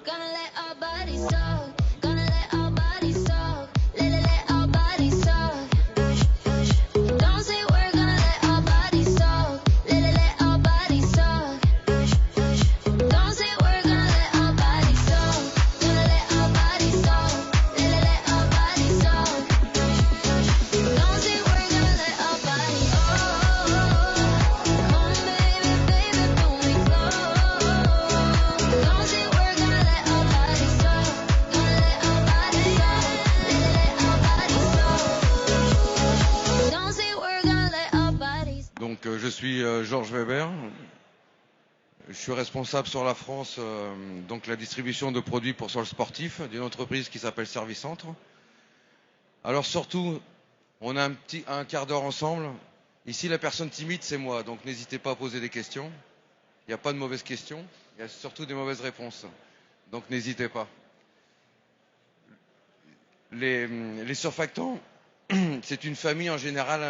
Gonna let our bodies talk. Gonna let our bodies talk. Let our bodies talk. Don't say we're gonna let our bodies talk. Let our bodies talk. Don't say we're gonna let our bodies talk. Gonna let our bodies talk. Let our bodies talk. Don't say we're gonna let our bodies talk. Come baby, baby, pull me close. Don't say we're gonna let our bodies talk. Gonna let our bodies talk. Let our bodies talk. Don't say we're gonna let our bodies. Donc je suis Georges Weber. Je suis responsable sur la France, donc la distribution de produits pour sol sportif d'une entreprise qui s'appelle Service Centre. Alors surtout, on a un quart d'heure ensemble. Ici, la personne timide, c'est moi, donc n'hésitez pas à poser des questions. Il n'y a pas de mauvaises questions, il y a surtout des mauvaises réponses. Donc n'hésitez pas. Les surfactants, c'est une famille en général,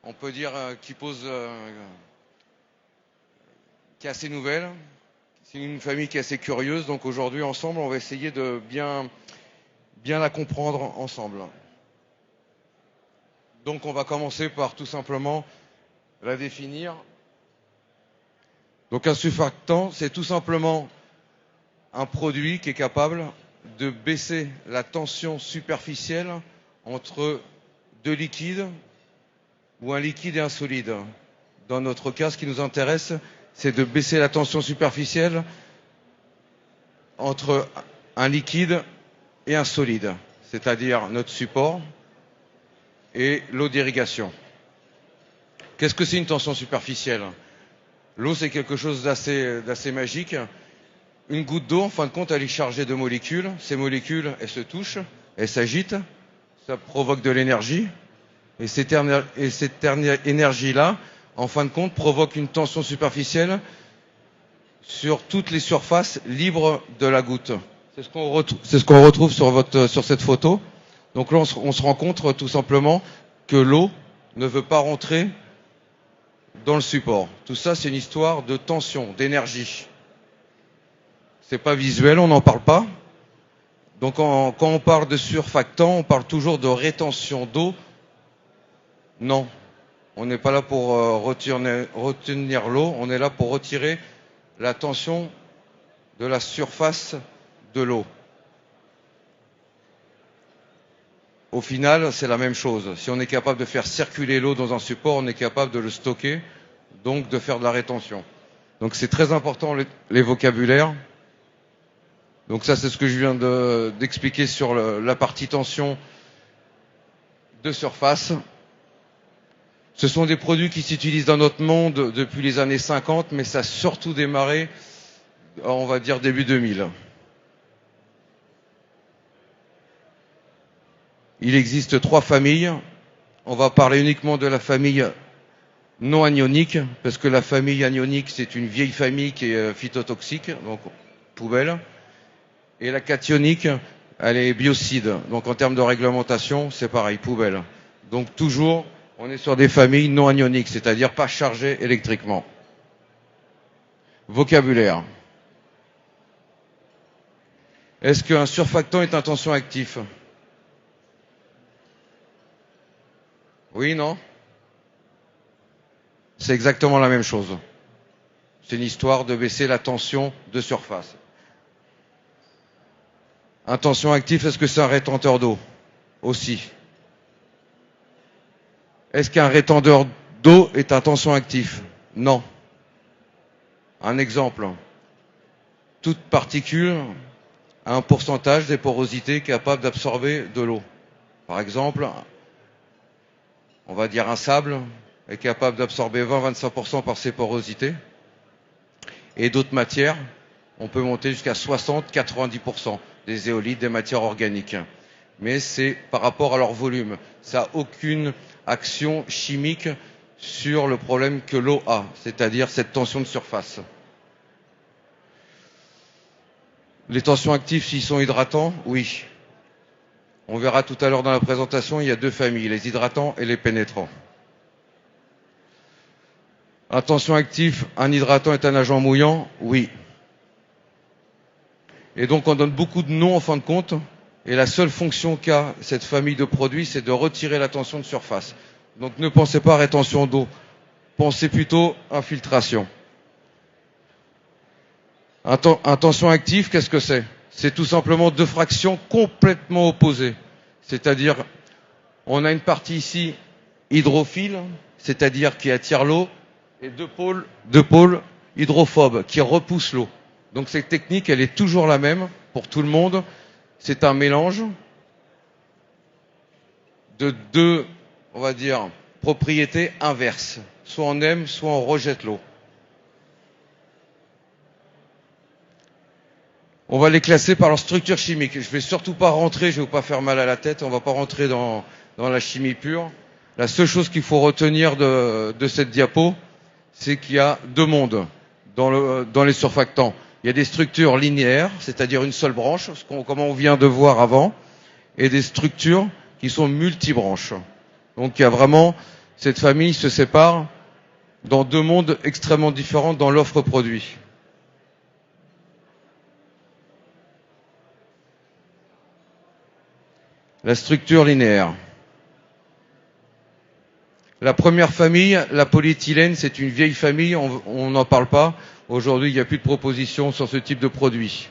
on peut dire, qui est assez nouvelle. C'est une famille qui est assez curieuse. Donc aujourd'hui, ensemble, on va essayer de bien la comprendre ensemble. Donc on va commencer par tout simplement la définir. Donc un surfactant, c'est tout simplement un produit qui est capable de baisser la tension superficielle entre deux liquides ou un liquide et un solide. Dans notre cas, ce qui nous intéresse, c'est de baisser la tension superficielle entre un liquide et un solide, c'est-à-dire notre support et l'eau d'irrigation. Qu'est-ce que c'est une tension superficielle? L'eau, c'est quelque chose d'assez magique. Une goutte d'eau, en fin de compte, elle est chargée de molécules. Ces molécules, elles se touchent, elles s'agitent, ça provoque de l'énergie. Et cette énergie-là, en fin de compte, provoque une tension superficielle sur toutes les surfaces libres de la goutte. C'est ce qu'on retrouve sur cette photo. Donc là, on se rend compte tout simplement que l'eau ne veut pas rentrer dans le support. Tout ça, c'est une histoire de tension, d'énergie. C'est pas visuel, on n'en parle pas. Donc quand on parle de surfactant, on parle toujours de rétention d'eau. Non. On n'est pas là pour retenir l'eau, on est là pour retirer la tension de la surface de l'eau. Au final, c'est la même chose. Si on est capable de faire circuler l'eau dans un support, on est capable de le stocker, donc de faire de la rétention. Donc c'est très important les vocabulaires. Donc ça, c'est ce que je viens d'expliquer sur la partie tension de surface. Ce sont des produits qui s'utilisent dans notre monde depuis les années 50, mais ça a surtout démarré, on va dire, début 2000. Il existe 3 familles. On va parler uniquement de la famille non anionique, parce que la famille anionique, c'est une vieille famille qui est phytotoxique, donc poubelle. Et la cationique, elle est biocide. Donc en termes de réglementation, c'est pareil, poubelle. Donc toujours, on est sur des familles non anioniques, c'est-à-dire pas chargées électriquement. Vocabulaire. Est-ce qu'un surfactant est un tension actif? Oui, non? C'est exactement la même chose. C'est une histoire de baisser la tension de surface. Un tension actif, est-ce que c'est un rétenteur d'eau? Aussi. Est-ce qu'un rétenteur d'eau est un tension actif? Non. Un exemple. Toute particule a un pourcentage des porosités capable d'absorber de l'eau. Par exemple, on va dire un sable est capable d'absorber 20-25% par ses porosités. Et d'autres matières, on peut monter jusqu'à 60-90%. Des éolites, des matières organiques. Mais c'est par rapport à leur volume. Ça n'a aucune action chimique sur le problème que l'eau a, c'est-à-dire cette tension de surface. Les tensions actives, s'ils sont hydratants, oui. On verra tout à l'heure dans la présentation, il y a 2 familles, les hydratants et les pénétrants. Un tension actif, un hydratant est un agent mouillant, oui. Et donc on donne beaucoup de noms en fin de compte. Et la seule fonction qu'a cette famille de produits, c'est de retirer la tension de surface. Donc ne pensez pas à rétention d'eau, pensez plutôt infiltration. Un tension actif, qu'est-ce que c'est? C'est tout simplement deux fractions complètement opposées. C'est-à-dire, on a une partie ici hydrophile, c'est-à-dire qui attire l'eau, et deux pôles hydrophobes qui repoussent l'eau. Donc cette technique, elle est toujours la même pour tout le monde. C'est un mélange de deux, on va dire, propriétés inverses. Soit on aime, soit on rejette l'eau. On va les classer par leur structure chimique. Je vais surtout pas rentrer, je vais pas faire mal à la tête, on va pas rentrer dans la chimie pure. La seule chose qu'il faut retenir de cette diapo, c'est qu'il y a deux mondes dans les surfactants. Il y a des structures linéaires, c'est-à-dire une seule branche, comme on vient de voir avant, et des structures qui sont multibranches. Donc il y a vraiment, cette famille se sépare dans deux mondes extrêmement différents dans l'offre produit. La structure linéaire. La première famille, la polyéthylène, c'est une vieille famille, on n'en parle pas. Aujourd'hui, il n'y a plus de propositions sur ce type de produit.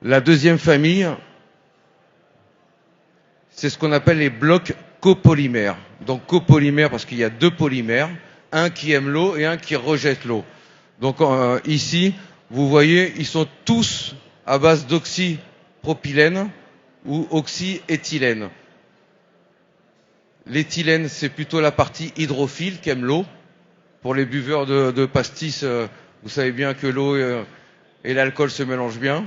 La deuxième famille, c'est ce qu'on appelle les blocs copolymères. Donc copolymères parce qu'il y a deux polymères, un qui aime l'eau et un qui rejette l'eau. Donc ici, vous voyez, ils sont tous à base d'oxypropylène ou oxyéthylène. L'éthylène, c'est plutôt la partie hydrophile qui aime l'eau. Pour les buveurs de pastis, vous savez bien que l'eau et l'alcool se mélangent bien.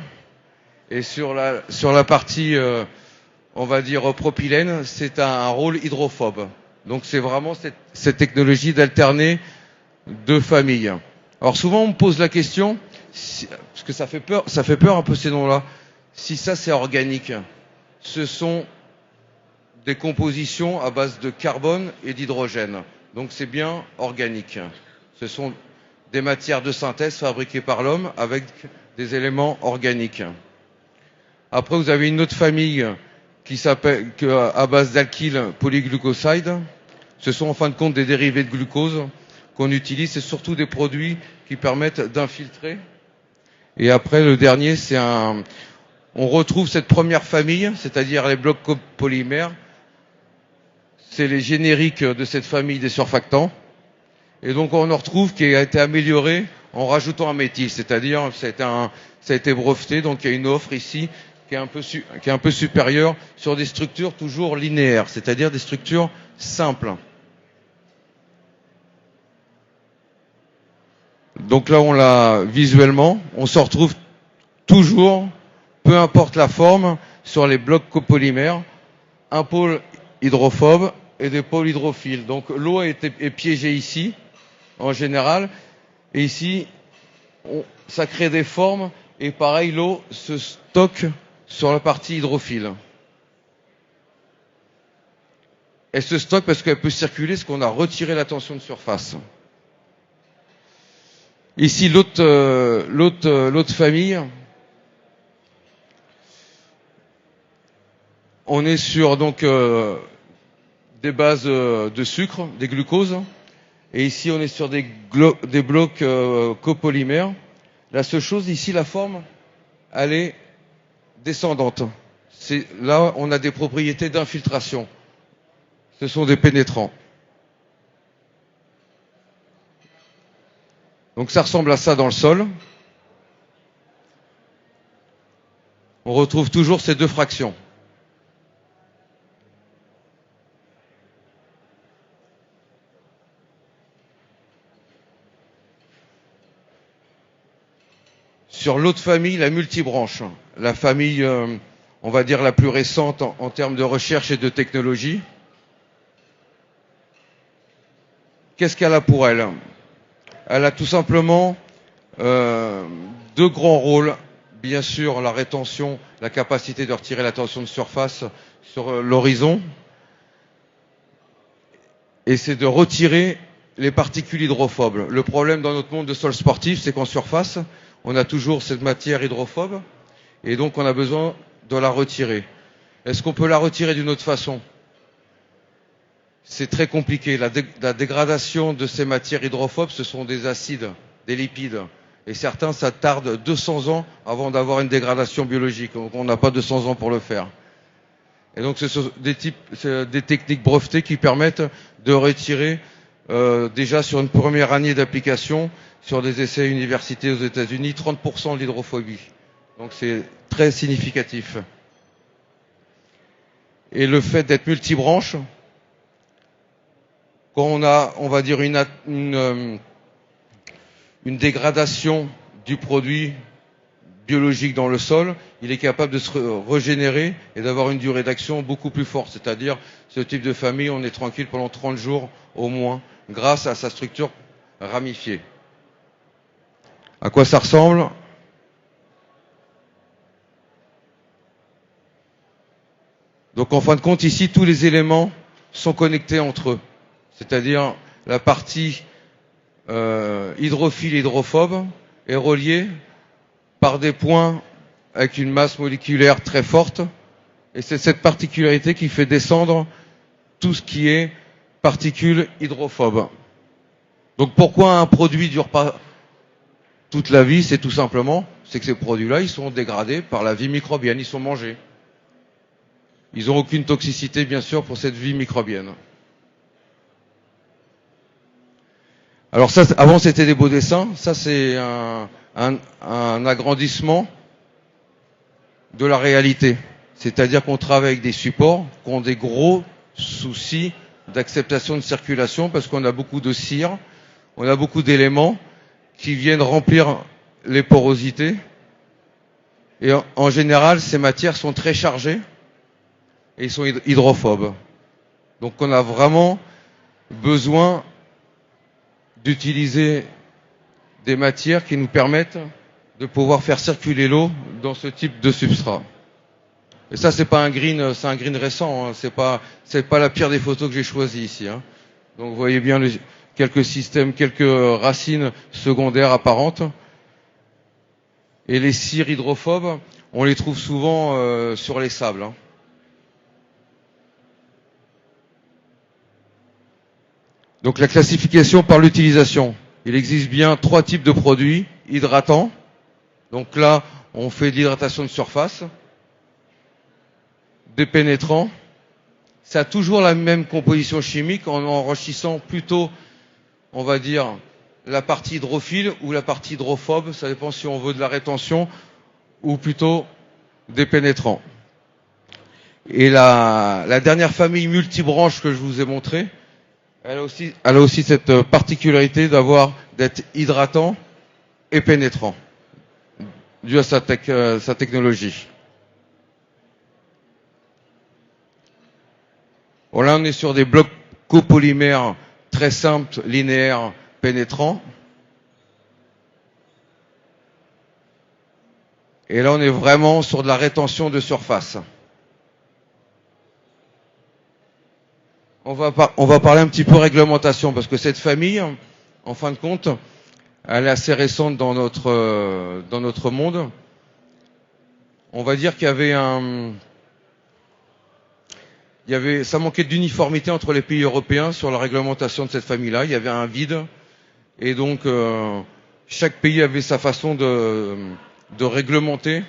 Et sur la partie, on va dire, propylène, c'est un rôle hydrophobe. Donc c'est vraiment cette technologie d'alterner deux familles. Alors souvent on me pose la question, parce que ça fait peur un peu ces noms-là, si ça c'est organique. Ce sont des compositions à base de carbone et d'hydrogène. Donc c'est bien organique. Ce sont des matières de synthèse fabriquées par l'homme avec des éléments organiques. Après vous avez une autre famille qui s'appelle à base d'alkyle polyglucoside. Ce sont en fin de compte des dérivés de glucose qu'on utilise. C'est surtout des produits qui permettent d'infiltrer. Et après le dernier, on retrouve cette première famille, c'est-à-dire les blocs copolymères. C'est les génériques de cette famille des surfactants. Et donc on en retrouve qui a été amélioré en rajoutant un méthyle, c'est-à-dire ça a été breveté, donc il y a une offre ici qui est un peu supérieure sur des structures toujours linéaires, c'est-à-dire des structures simples. Donc là on l'a visuellement, on se retrouve toujours, peu importe la forme, sur les blocs copolymères, un pôle hydrophobe et des pôles hydrophiles. Donc l'eau est piégée ici, en général, et ici, ça crée des formes, et pareil, l'eau se stocke sur la partie hydrophile. Elle se stocke parce qu'elle peut circuler, parce qu'on a retiré la tension de surface. Ici, l'autre famille, on est sur donc des bases de sucre, des glucoses, et ici on est sur des blocs copolymères. La seule chose ici, la forme, elle est descendante. Là, on a des propriétés d'infiltration. Ce sont des pénétrants. Donc ça ressemble à ça dans le sol. On retrouve toujours ces deux fractions. Sur l'autre famille, la multibranche, la famille, on va dire la plus récente en termes de recherche et de technologie. Qu'est-ce qu'elle a pour elle? Elle a tout simplement deux grands rôles. Bien sûr, la rétention, la capacité de retirer la tension de surface sur l'horizon. Et c'est de retirer les particules hydrophobes. Le problème dans notre monde de sol sportif, c'est qu'en surface, on a toujours cette matière hydrophobe et donc on a besoin de la retirer. Est-ce qu'on peut la retirer d'une autre façon? C'est très compliqué. La dégradation de ces matières hydrophobes, ce sont des acides, des lipides. Et certains, ça tarde 200 ans avant d'avoir une dégradation biologique. Donc on n'a pas 200 ans pour le faire. Et donc ce sont des techniques brevetées qui permettent de retirer déjà sur une première année d'application, sur des essais universités aux États-Unis, 30% de l'hydrophobie. Donc c'est très significatif. Et le fait d'être multibranche, quand on a, on va dire, une dégradation du produit biologique dans le sol, il est capable de se régénérer et d'avoir une durée d'action beaucoup plus forte. C'est-à-dire, ce type de famille, on est tranquille pendant 30 jours au moins, grâce à sa structure ramifiée. À quoi ça ressemble? Donc en fin de compte, ici, tous les éléments sont connectés entre eux. C'est-à-dire, la partie hydrophile et hydrophobe est reliée par des points avec une masse moléculaire très forte. Et c'est cette particularité qui fait descendre tout ce qui est particules hydrophobes. Donc pourquoi un produit dure pas toute la vie? C'est tout simplement, c'est que ces produits-là, ils sont dégradés par la vie microbienne, ils sont mangés. Ils n'ont aucune toxicité, bien sûr, pour cette vie microbienne. Alors ça, avant c'était des beaux dessins, ça c'est un agrandissement de la réalité. C'est-à-dire qu'on travaille avec des supports qui ont des gros soucis d'acceptation de circulation parce qu'on a beaucoup de cire, on a beaucoup d'éléments qui viennent remplir les porosités. Et en général, ces matières sont très chargées et ils sont hydrophobes. Donc on a vraiment besoin d'utiliser des matières qui nous permettent de pouvoir faire circuler l'eau dans ce type de substrat. Et ça, c'est pas un green, c'est un green récent. Hein. C'est pas la pire des photos que j'ai choisies ici. Hein. Donc vous voyez bien quelques systèmes, quelques racines secondaires apparentes. Et les cires hydrophobes, on les trouve souvent sur les sables. Hein. Donc la classification par l'utilisation. Il existe bien 3 types de produits hydratants. Donc là, on fait de l'hydratation de surface. Des pénétrants. Ça a toujours la même composition chimique en enrichissant plutôt, on va dire, la partie hydrophile ou la partie hydrophobe. Ça dépend si on veut de la rétention ou plutôt des pénétrants. Et la dernière famille multibranche que je vous ai montrée, elle a aussi cette particularité d'être hydratant et pénétrant, dû à sa technologie. Bon, là, on est sur des blocs copolymères très simples, linéaires, pénétrants. Et là, on est vraiment sur de la rétention de surface. On va parler un petit peu réglementation, parce que cette famille, en fin de compte, elle est assez récente dans notre monde. On va dire qu'il y avait ça manquait d'uniformité entre les pays européens sur la réglementation de cette famille-là. Il y avait un vide. Et donc, chaque pays avait sa façon de réglementer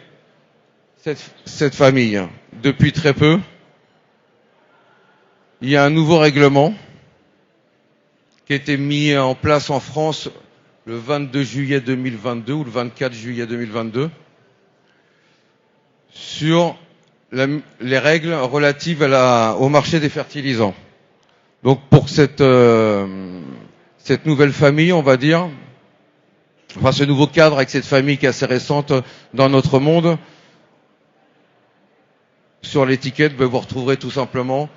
cette famille. Depuis très peu, il y a un nouveau règlement qui a été mis en place en France le 22 juillet 2022 ou le 24 juillet 2022 sur les règles relatives au marché des fertilisants. Donc pour cette nouvelle famille, on va dire, enfin ce nouveau cadre avec cette famille qui est assez récente dans notre monde, sur l'étiquette, vous retrouverez tout simplement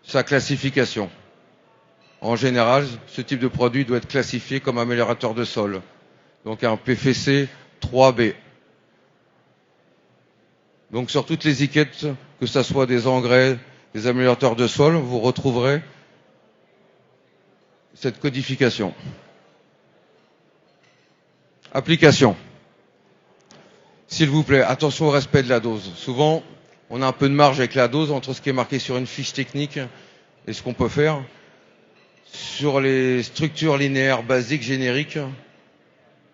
sa classification. En général, ce type de produit doit être classifié comme améliorateur de sol. Donc un PFC 3B. Donc sur toutes les étiquettes, que ce soit des engrais, des améliorateurs de sol, vous retrouverez cette codification. Application. S'il vous plaît, attention au respect de la dose. Souvent, on a un peu de marge avec la dose entre ce qui est marqué sur une fiche technique et ce qu'on peut faire. Sur les structures linéaires basiques génériques,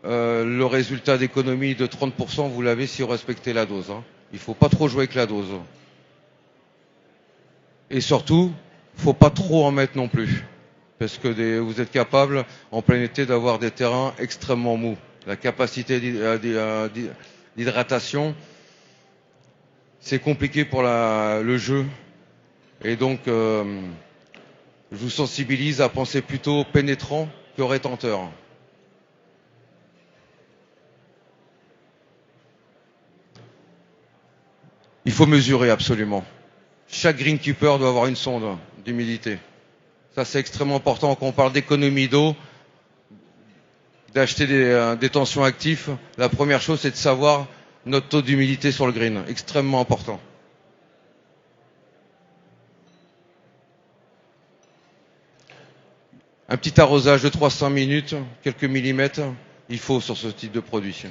le résultat d'économie de 30%, vous l'avez si vous respectez la dose. Il ne faut pas trop jouer avec la dose. Et surtout, il ne faut pas trop en mettre non plus. Parce que vous êtes capable, en plein été, d'avoir des terrains extrêmement mous. La capacité d'hydratation, c'est compliqué pour le jeu. Et donc, je vous sensibilise à penser plutôt pénétrant que rétenteur. Il faut mesurer absolument. Chaque greenkeeper doit avoir une sonde d'humidité. Ça, c'est extrêmement important quand on parle d'économie d'eau, d'acheter des tensions actifs. La première chose, c'est de savoir notre taux d'humidité sur le green. Extrêmement important. Un petit arrosage de 300 minutes, quelques millimètres, il faut sur ce type de produit.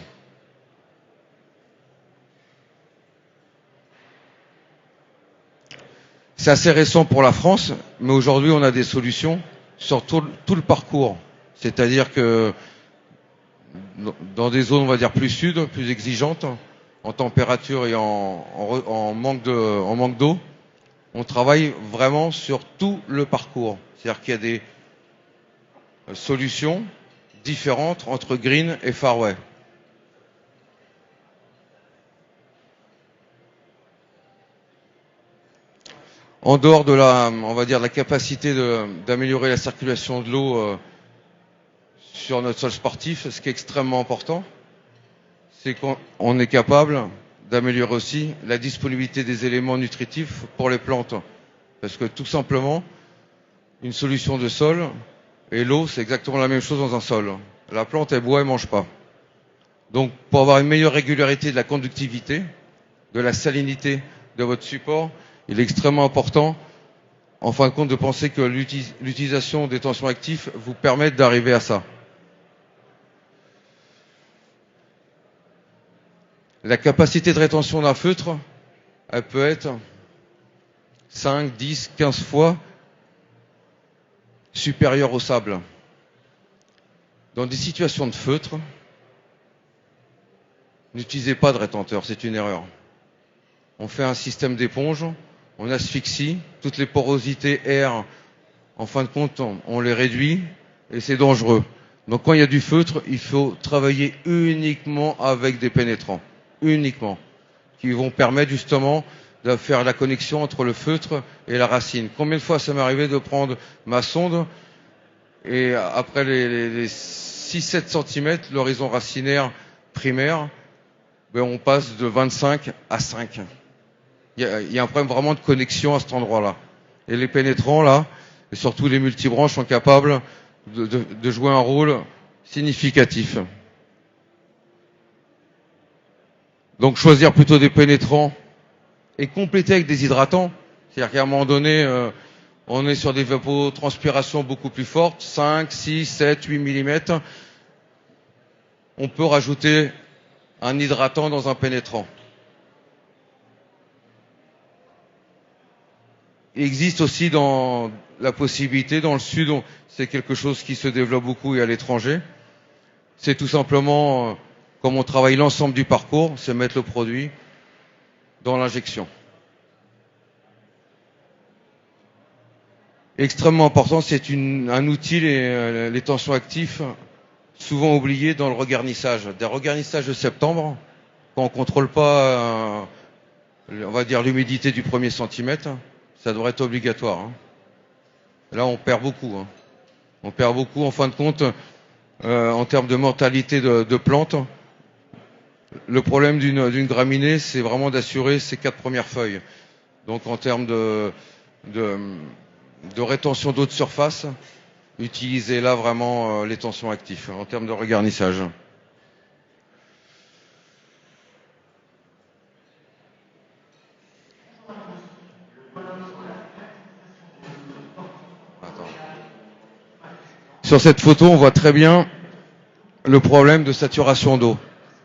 C'est assez récent pour la France, mais aujourd'hui on a des solutions sur tout le parcours. C'est-à-dire que dans des zones, on va dire, plus sud, plus exigeantes, en température et en manque d'eau, on travaille vraiment sur tout le parcours. C'est-à-dire qu'il y a des solutions différentes entre green et fairway. En dehors de on va dire, la capacité d'améliorer la circulation de l'eau sur notre sol sportif, ce qui est extrêmement important, c'est qu'on est capable d'améliorer aussi la disponibilité des éléments nutritifs pour les plantes. Parce que tout simplement, une solution de sol et l'eau, c'est exactement la même chose dans un sol. La plante, elle boit, elle mange pas. Donc, pour avoir une meilleure régularité de la conductivité, de la salinité de votre support, il est extrêmement important, en fin de compte, de penser que l'utilisation des tensions actifs vous permet d'arriver à ça. La capacité de rétention d'un feutre, elle peut être 5, 10, 15 fois supérieure au sable. Dans des situations de feutre, n'utilisez pas de rétenteur, c'est une erreur. On fait un système d'éponge, on asphyxie, toutes les porosités air, en fin de compte, on les réduit et c'est dangereux. Donc quand il y a du feutre, il faut travailler uniquement avec des pénétrants, uniquement, qui vont permettre justement de faire la connexion entre le feutre et la racine. Combien de fois ça m'est arrivé de prendre ma sonde et après les 6-7 cm, l'horizon racinaire primaire, ben on passe de 25 à 5. Il y a un problème vraiment de connexion à cet endroit-là. Et les pénétrants, là, et surtout les multibranches, sont capables de jouer un rôle significatif. Donc choisir plutôt des pénétrants et compléter avec des hydratants. C'est-à-dire qu'à un moment donné, on est sur des évapotranspirations beaucoup plus fortes, 5, 6, 7, 8 mm. On peut rajouter un hydratant dans un pénétrant. Il existe aussi dans la possibilité, dans le sud, c'est quelque chose qui se développe beaucoup et à l'étranger. C'est tout simplement, comme on travaille l'ensemble du parcours, c'est mettre le produit dans l'injection. Extrêmement important, c'est un outil, les tensions actifs, souvent oubliés dans le regarnissage. Des regarnissages de septembre, quand on ne contrôle pas, on va dire, l'humidité du premier centimètre, ça devrait être obligatoire. Là, on perd beaucoup. On perd beaucoup, en fin de compte, en termes de mortalité de plantes. Le problème d'une graminée, c'est vraiment d'assurer ses 4 premières feuilles. Donc, en termes de rétention d'eau de surface, utilisez là vraiment les tensions actifs, en termes de regarnissage. Sur cette photo, on voit très bien le problème de saturation d'eau.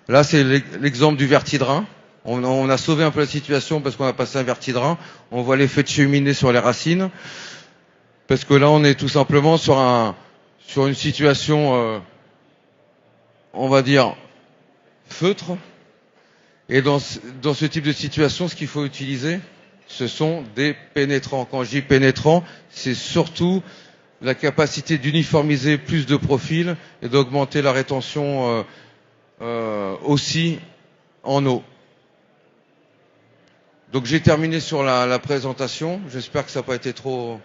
Là, c'est l'exemple du vertidrain. On a sauvé un peu la situation parce qu'on a passé un vertidrain. On voit l'effet de cheminée sur les racines. Parce que là, on est tout simplement sur une situation, on va dire, feutre. Et dans ce type de situation, ce qu'il faut utiliser, ce sont des pénétrants. Quand je dis pénétrants, c'est surtout la capacité d'uniformiser plus de profils et d'augmenter la rétention aussi en eau. Donc j'ai terminé sur la présentation. J'espère que ça n'a pas été trop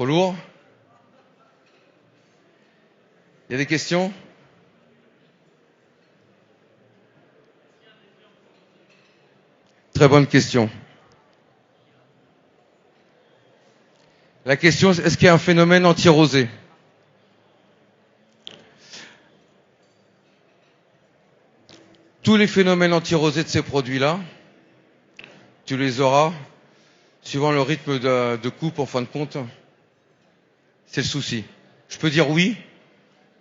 lourd. Il y a des questions ? Très bonne question. La question, est-ce qu'il y a un phénomène anti-rosée ? Tous les phénomènes anti-rosés de ces produits-là, tu les auras suivant le rythme de coupe en fin de compte. C'est le souci. Je peux dire oui,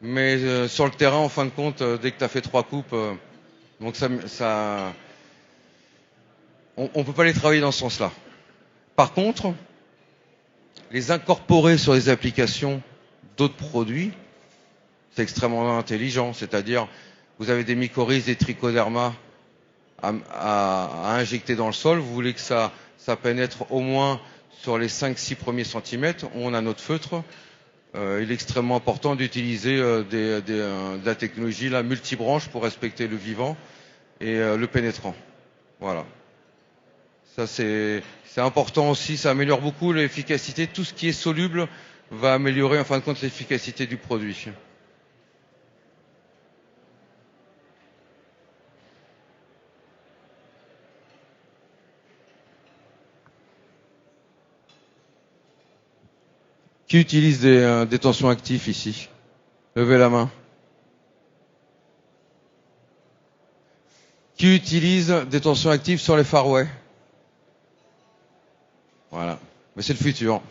mais sur le terrain, en fin de compte, dès que tu as fait 3 coupes, donc on ne peut pas les travailler dans ce sens-là. Par contre, les incorporer sur des applications d'autres produits, c'est extrêmement intelligent. C'est-à-dire, vous avez des mycorhizes, des trichodermas à injecter dans le sol. Vous voulez que ça pénètre au moins sur les 5-6 premiers centimètres. On a notre feutre. Il est extrêmement important d'utiliser de la technologie la multibranche pour respecter le vivant et le pénétrant. Voilà. Ça c'est important aussi, ça améliore beaucoup l'efficacité. Tout ce qui est soluble va améliorer en fin de compte l'efficacité du produit. Qui utilise des tensions actifs ici? Levez la main. Qui utilise des tensions actives sur les Farway? Voilà. Mais c'est le futur.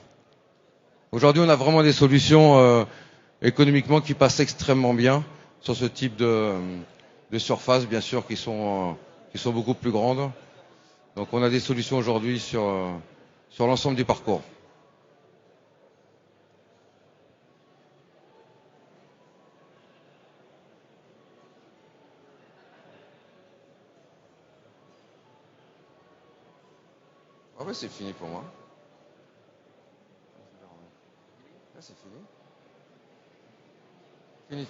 Aujourd'hui, on a vraiment des solutions économiquement qui passent extrêmement bien sur ce type de surface, bien sûr, qui sont beaucoup plus grandes. Donc on a des solutions aujourd'hui sur l'ensemble du parcours. Ah ouais, c'est fini pour moi. Là, c'est fini. Fini.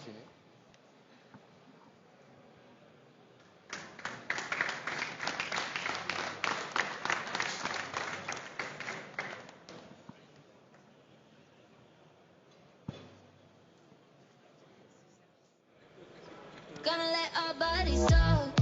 Gonna let our bodies talk.